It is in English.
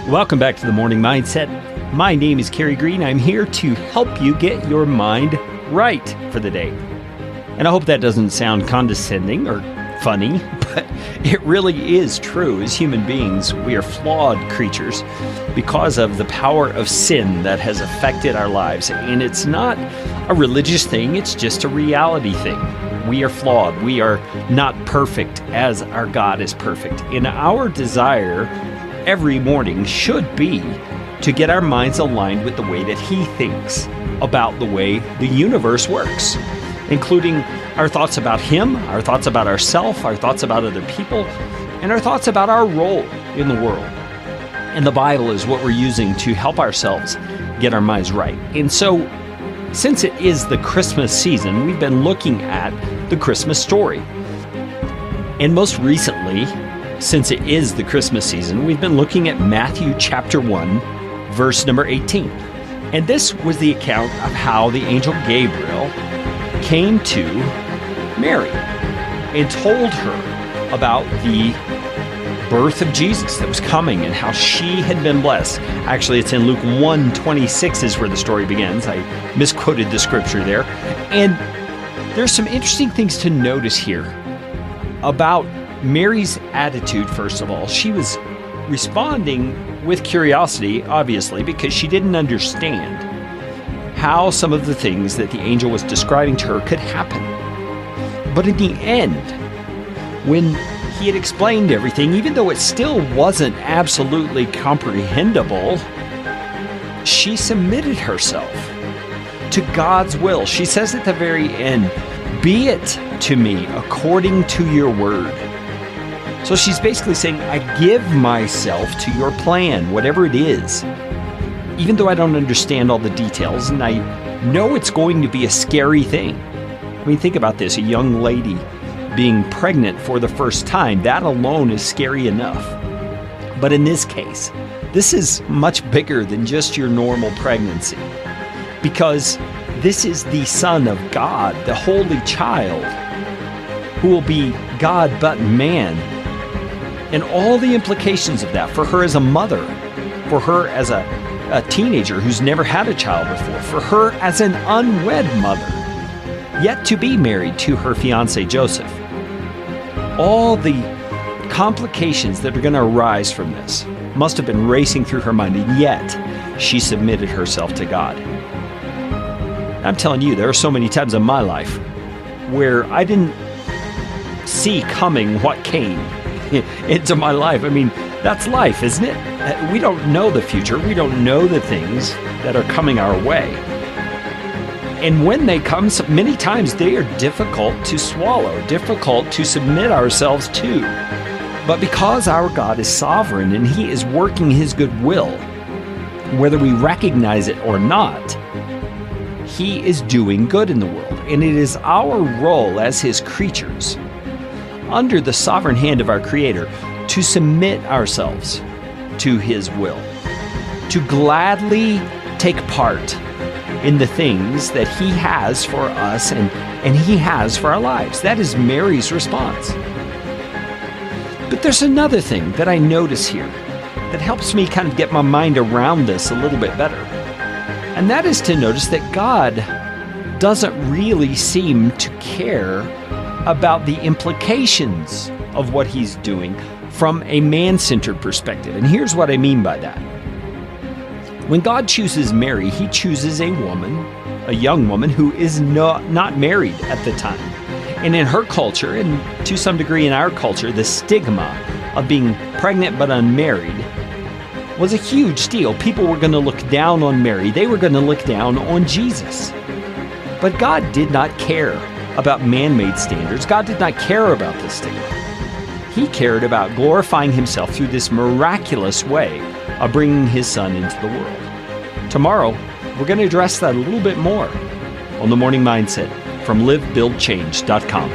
Welcome back to the Morning Mindset. My name is Kerry Green. I'm here to help you get your mind right for the day. And I hope that doesn't sound condescending or funny, but it really is true. As human beings, we are flawed creatures because of the power of sin that has affected our lives. And it's not a religious thing, it's just a reality thing. We are flawed. We are not perfect as our God is perfect. And our desire every morning should be to get our minds aligned with the way that He thinks about the way the universe works, including our thoughts about Him, our thoughts about ourselves, our thoughts about other people, and our thoughts about our role in the world. And the Bible is what we're using to help ourselves get our minds right. And so, since it is the Christmas season, we've been looking at the Christmas story. And most recently, since it is the Christmas season, we've been looking at Matthew chapter 1, verse number 18. And this was the account of how the angel Gabriel came to Mary and told her about the birth of Jesus that was coming and how she had been blessed. Actually, it's in Luke 1:26 is where the story begins. I misquoted the scripture there. And there's some interesting things to notice here about Mary's attitude. First of all, she was responding with curiosity, obviously, because she didn't understand how some of the things that the angel was describing to her could happen. But in the end, when he had explained everything, even though it still wasn't absolutely comprehensible, she submitted herself to God's will. She says at the very end, "Be it to me according to your word." So she's basically saying, I give myself to your plan, whatever it is, even though I don't understand all the details, and I know it's going to be a scary thing. I mean, think about this, a young lady being pregnant for the first time, that alone is scary enough. But in this case, this is much bigger than just your normal pregnancy, because this is the Son of God, the Holy Child, who will be God but man. And all the implications of that for her as a mother, for her as a teenager who's never had a child before, for her as an unwed mother, yet to be married to her fiancé Joseph. All the complications that are going to arise from this must have been racing through her mind, and yet she submitted herself to God. I'm telling you, there are so many times in my life where I didn't see coming what came into my life. I mean, that's life, isn't it? We don't know the future. We don't know the things that are coming our way. And when they come, many times they are difficult to swallow, difficult to submit ourselves to. But because our God is sovereign and He is working His good will, whether we recognize it or not, He is doing good in the world. And it is our role as His creatures, under the sovereign hand of our Creator, to submit ourselves to His will, to gladly take part in the things that He has for us and He has for our lives. That is Mary's response. But there's another thing that I notice here that helps me kind of get my mind around this a little bit better. And that is to notice that God doesn't really seem to care about the implications of what He's doing from a man-centered perspective. And here's what I mean by that. When God chooses Mary, He chooses a woman, a young woman who is not married at the time. And in her culture, and to some degree in our culture, the stigma of being pregnant but unmarried was a huge deal. People were going to look down on Mary. They were going to look down on Jesus. But God did not care about man-made standards. God did not care about this stigma. He cared about glorifying Himself through this miraculous way of bringing His Son into the world. Tomorrow, we're going to address that a little bit more on The Morning Mindset from livebuildchange.com.